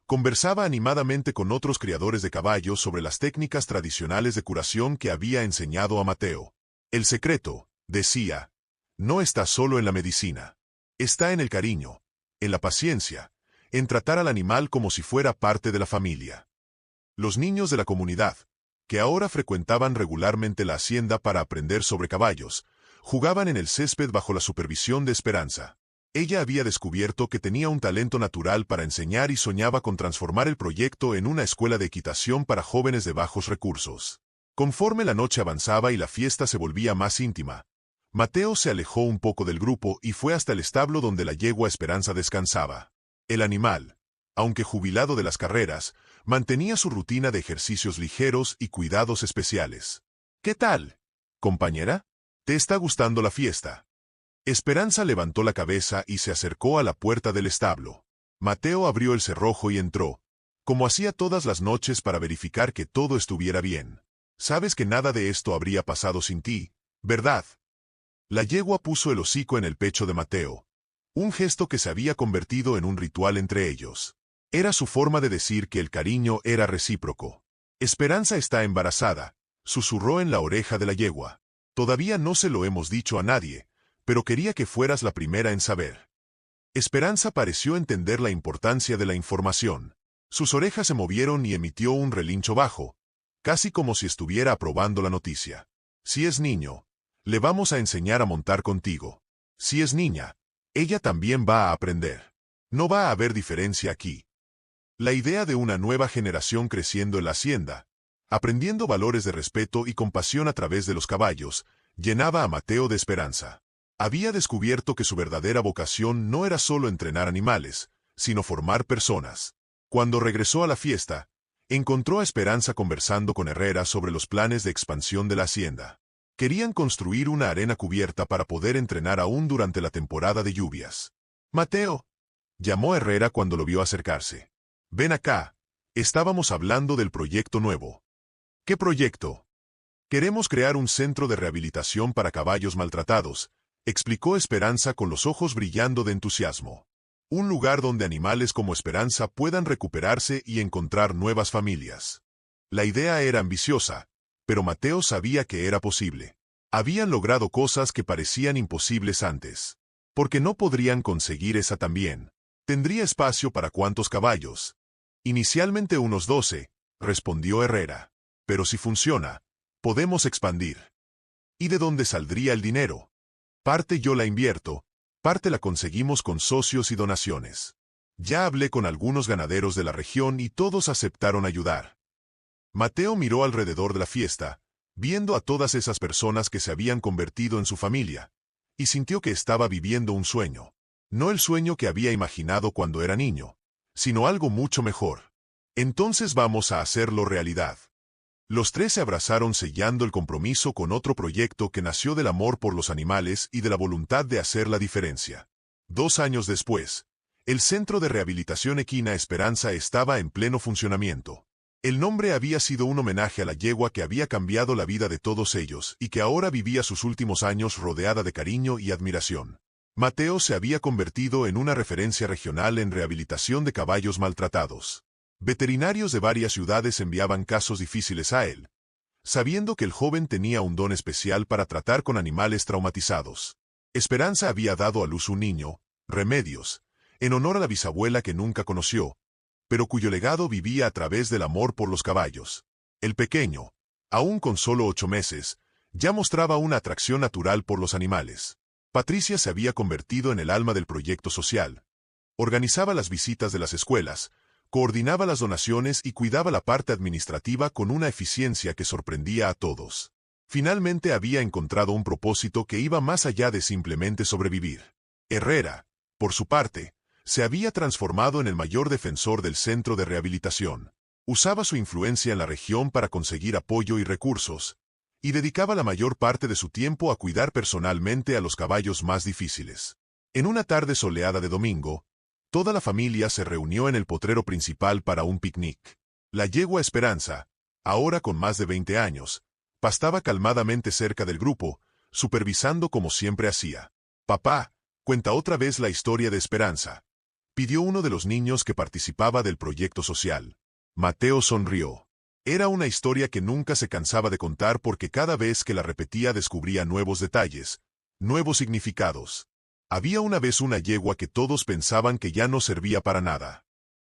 conversaba animadamente con otros criadores de caballos sobre las técnicas tradicionales de curación que había enseñado a Mateo. El secreto, decía, no está solo en la medicina. Está en el cariño, en la paciencia, en tratar al animal como si fuera parte de la familia. Los niños de la comunidad, que ahora frecuentaban regularmente la hacienda para aprender sobre caballos, jugaban en el césped bajo la supervisión de Esperanza. Ella había descubierto que tenía un talento natural para enseñar y soñaba con transformar el proyecto en una escuela de equitación para jóvenes de bajos recursos. Conforme la noche avanzaba y la fiesta se volvía más íntima, Mateo se alejó un poco del grupo y fue hasta el establo donde la yegua Esperanza descansaba. El animal, aunque jubilado de las carreras, mantenía su rutina de ejercicios ligeros y cuidados especiales. ¿Qué tal, compañera? ¿Te está gustando la fiesta? Esperanza levantó la cabeza y se acercó a la puerta del establo. Mateo abrió el cerrojo y entró, como hacía todas las noches para verificar que todo estuviera bien. Sabes que nada de esto habría pasado sin ti, ¿verdad? La yegua puso el hocico en el pecho de Mateo, un gesto que se había convertido en un ritual entre ellos. Era su forma de decir que el cariño era recíproco. Esperanza está embarazada, susurró en la oreja de la yegua. Todavía no se lo hemos dicho a nadie, pero quería que fueras la primera en saber. Esperanza pareció entender la importancia de la información. Sus orejas se movieron y emitió un relincho bajo, casi como si estuviera aprobando la noticia. Si es niño, le vamos a enseñar a montar contigo. Si es niña, ella también va a aprender. No va a haber diferencia aquí. La idea de una nueva generación creciendo en la hacienda, aprendiendo valores de respeto y compasión a través de los caballos, llenaba a Mateo de esperanza. Había descubierto que su verdadera vocación no era solo entrenar animales, sino formar personas. Cuando regresó a la fiesta, encontró a Esperanza conversando con Herrera sobre los planes de expansión de la hacienda. Querían construir una arena cubierta para poder entrenar aún durante la temporada de lluvias. Mateo, llamó Herrera cuando lo vio acercarse. Ven acá, estábamos hablando del proyecto nuevo. ¿Qué proyecto? Queremos crear un centro de rehabilitación para caballos maltratados, explicó Esperanza con los ojos brillando de entusiasmo. Un lugar donde animales como Esperanza puedan recuperarse y encontrar nuevas familias. La idea era ambiciosa, pero Mateo sabía que era posible. Habían logrado cosas que parecían imposibles antes. ¿Por qué no podrían conseguir esa también? ¿Tendría espacio para cuántos caballos? Inicialmente unos 12, respondió Herrera. Pero si funciona, podemos expandir. ¿Y de dónde saldría el dinero? Parte yo la invierto, parte la conseguimos con socios y donaciones. Ya hablé con algunos ganaderos de la región y todos aceptaron ayudar. Mateo miró alrededor de la fiesta, viendo a todas esas personas que se habían convertido en su familia, y sintió que estaba viviendo un sueño. No el sueño que había imaginado cuando era niño, sino algo mucho mejor. Entonces vamos a hacerlo realidad. Los tres se abrazaron sellando el compromiso con otro proyecto que nació del amor por los animales y de la voluntad de hacer la diferencia. 2 años después, el Centro de Rehabilitación Equina Esperanza estaba en pleno funcionamiento. El nombre había sido un homenaje a la yegua que había cambiado la vida de todos ellos y que ahora vivía sus últimos años rodeada de cariño y admiración. Mateo se había convertido en una referencia regional en rehabilitación de caballos maltratados. Veterinarios de varias ciudades enviaban casos difíciles a él, sabiendo que el joven tenía un don especial para tratar con animales traumatizados. Esperanza había dado a luz un niño, Remedios, en honor a la bisabuela que nunca conoció, pero cuyo legado vivía a través del amor por los caballos. El pequeño, aún con solo 8 meses, ya mostraba una atracción natural por los animales. Patricia se había convertido en el alma del proyecto social. Organizaba las visitas de las escuelas, coordinaba las donaciones y cuidaba la parte administrativa con una eficiencia que sorprendía a todos. Finalmente había encontrado un propósito que iba más allá de simplemente sobrevivir. Herrera, por su parte, se había transformado en el mayor defensor del centro de rehabilitación. Usaba su influencia en la región para conseguir apoyo y recursos, y dedicaba la mayor parte de su tiempo a cuidar personalmente a los caballos más difíciles. En una tarde soleada de domingo, toda la familia se reunió en el potrero principal para un picnic. La yegua Esperanza, ahora con más de 20 años, pastaba calmadamente cerca del grupo, supervisando como siempre hacía. «Papá, cuenta otra vez la historia de Esperanza», pidió uno de los niños que participaba del proyecto social. Mateo sonrió. Era una historia que nunca se cansaba de contar porque cada vez que la repetía descubría nuevos detalles, nuevos significados. Había una vez una yegua que todos pensaban que ya no servía para nada.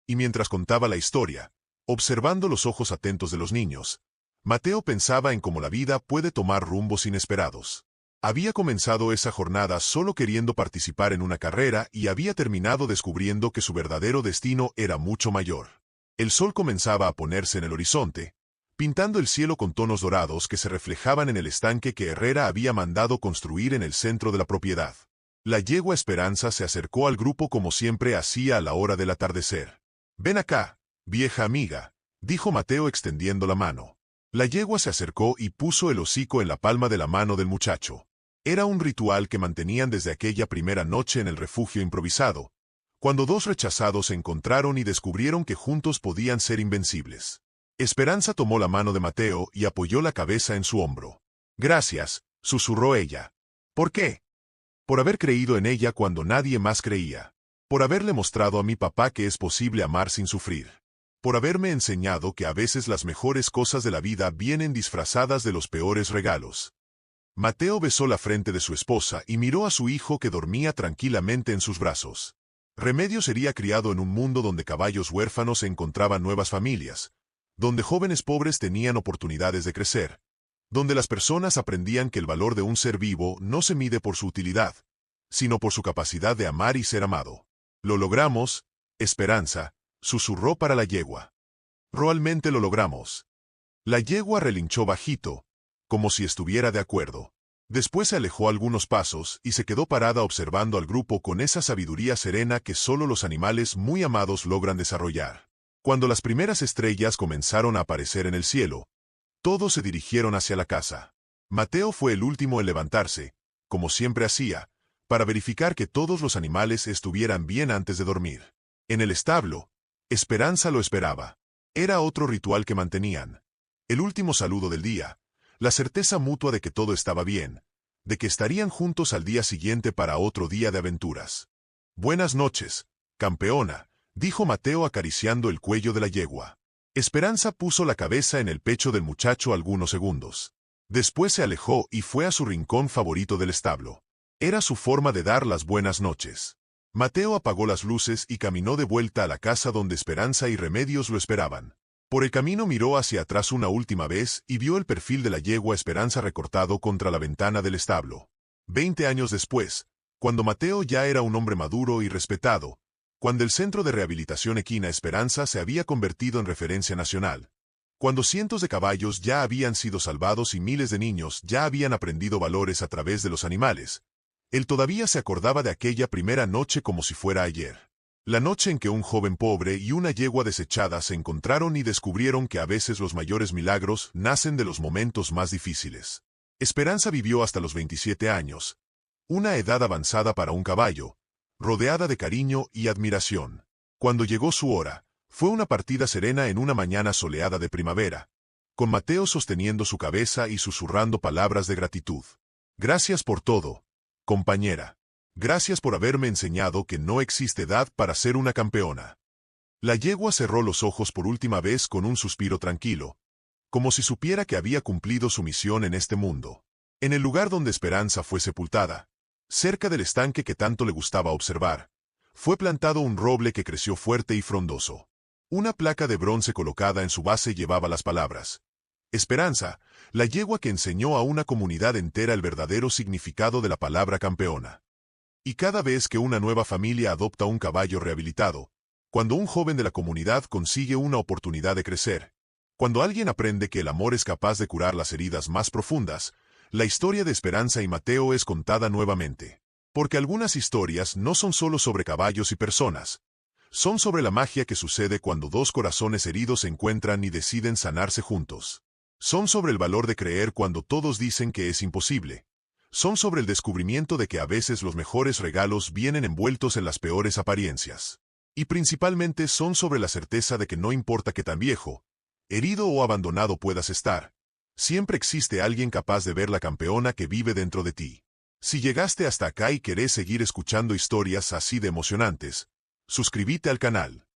Y mientras contaba la historia, observando los ojos atentos de los niños, Mateo pensaba en cómo la vida puede tomar rumbos inesperados. Había comenzado esa jornada solo queriendo participar en una carrera y había terminado descubriendo que su verdadero destino era mucho mayor. El sol comenzaba a ponerse en el horizonte, pintando el cielo con tonos dorados que se reflejaban en el estanque que Herrera había mandado construir en el centro de la propiedad. La yegua Esperanza se acercó al grupo como siempre hacía a la hora del atardecer. «Ven acá, vieja amiga», dijo Mateo extendiendo la mano. La yegua se acercó y puso el hocico en la palma de la mano del muchacho. Era un ritual que mantenían desde aquella primera noche en el refugio improvisado, cuando 2 rechazados se encontraron y descubrieron que juntos podían ser invencibles. Esperanza tomó la mano de Mateo y apoyó la cabeza en su hombro. «Gracias», susurró ella. «¿Por qué?» «Por haber creído en ella cuando nadie más creía. Por haberle mostrado a mi papá que es posible amar sin sufrir. Por haberme enseñado que a veces las mejores cosas de la vida vienen disfrazadas de los peores regalos». Mateo besó la frente de su esposa y miró a su hijo que dormía tranquilamente en sus brazos. Remedios sería criado en un mundo donde caballos huérfanos encontraban nuevas familias, donde jóvenes pobres tenían oportunidades de crecer, donde las personas aprendían que el valor de un ser vivo no se mide por su utilidad, sino por su capacidad de amar y ser amado. «Lo logramos, Esperanza», susurró para la yegua. «Realmente lo logramos». La yegua relinchó bajito, como si estuviera de acuerdo. Después se alejó algunos pasos y se quedó parada observando al grupo con esa sabiduría serena que solo los animales muy amados logran desarrollar. Cuando las primeras estrellas comenzaron a aparecer en el cielo, todos se dirigieron hacia la casa. Mateo fue el último en levantarse, como siempre hacía, para verificar que todos los animales estuvieran bien antes de dormir. En el establo, Esperanza lo esperaba. Era otro ritual que mantenían. El último saludo del día, la certeza mutua de que todo estaba bien, de que estarían juntos al día siguiente para otro día de aventuras. «Buenas noches», Campeona, dijo Mateo acariciando el cuello de la yegua. Esperanza puso la cabeza en el pecho del muchacho algunos segundos. Después se alejó y fue a su rincón favorito del establo. Era su forma de dar las buenas noches. Mateo apagó las luces y caminó de vuelta a la casa donde Esperanza y Remedios lo esperaban. Por el camino miró hacia atrás una última vez y vio el perfil de la yegua Esperanza recortado contra la ventana del establo. 20 años después, cuando Mateo ya era un hombre maduro y respetado, cuando el Centro de Rehabilitación Equina Esperanza se había convertido en referencia nacional, cuando cientos de caballos ya habían sido salvados y miles de niños ya habían aprendido valores a través de los animales, él todavía se acordaba de aquella primera noche como si fuera ayer. La noche en que un joven pobre y una yegua desechada se encontraron y descubrieron que a veces los mayores milagros nacen de los momentos más difíciles. Esperanza vivió hasta los 27 años, una edad avanzada para un caballo, rodeada de cariño y admiración. Cuando llegó su hora, fue una partida serena en una mañana soleada de primavera, con Mateo sosteniendo su cabeza y susurrando palabras de gratitud. Gracias por todo, compañera. Gracias por haberme enseñado que no existe edad para ser una campeona. La yegua cerró los ojos por última vez con un suspiro tranquilo, como si supiera que había cumplido su misión en este mundo. En el lugar donde Esperanza fue sepultada, cerca del estanque que tanto le gustaba observar, fue plantado un roble que creció fuerte y frondoso. Una placa de bronce colocada en su base llevaba las palabras: Esperanza, la yegua que enseñó a una comunidad entera el verdadero significado de la palabra campeona. Y cada vez que una nueva familia adopta un caballo rehabilitado, cuando un joven de la comunidad consigue una oportunidad de crecer, cuando alguien aprende que el amor es capaz de curar las heridas más profundas, la historia de Esperanza y Mateo es contada nuevamente. Porque algunas historias no son solo sobre caballos y personas, son sobre la magia que sucede cuando dos corazones heridos se encuentran y deciden sanarse juntos. Son sobre el valor de creer cuando todos dicen que es imposible. Son sobre el descubrimiento de que a veces los mejores regalos vienen envueltos en las peores apariencias. Y principalmente son sobre la certeza de que no importa qué tan viejo, herido o abandonado puedas estar, siempre existe alguien capaz de ver la campeona que vive dentro de ti. Si llegaste hasta acá y querés seguir escuchando historias así de emocionantes, suscríbete al canal.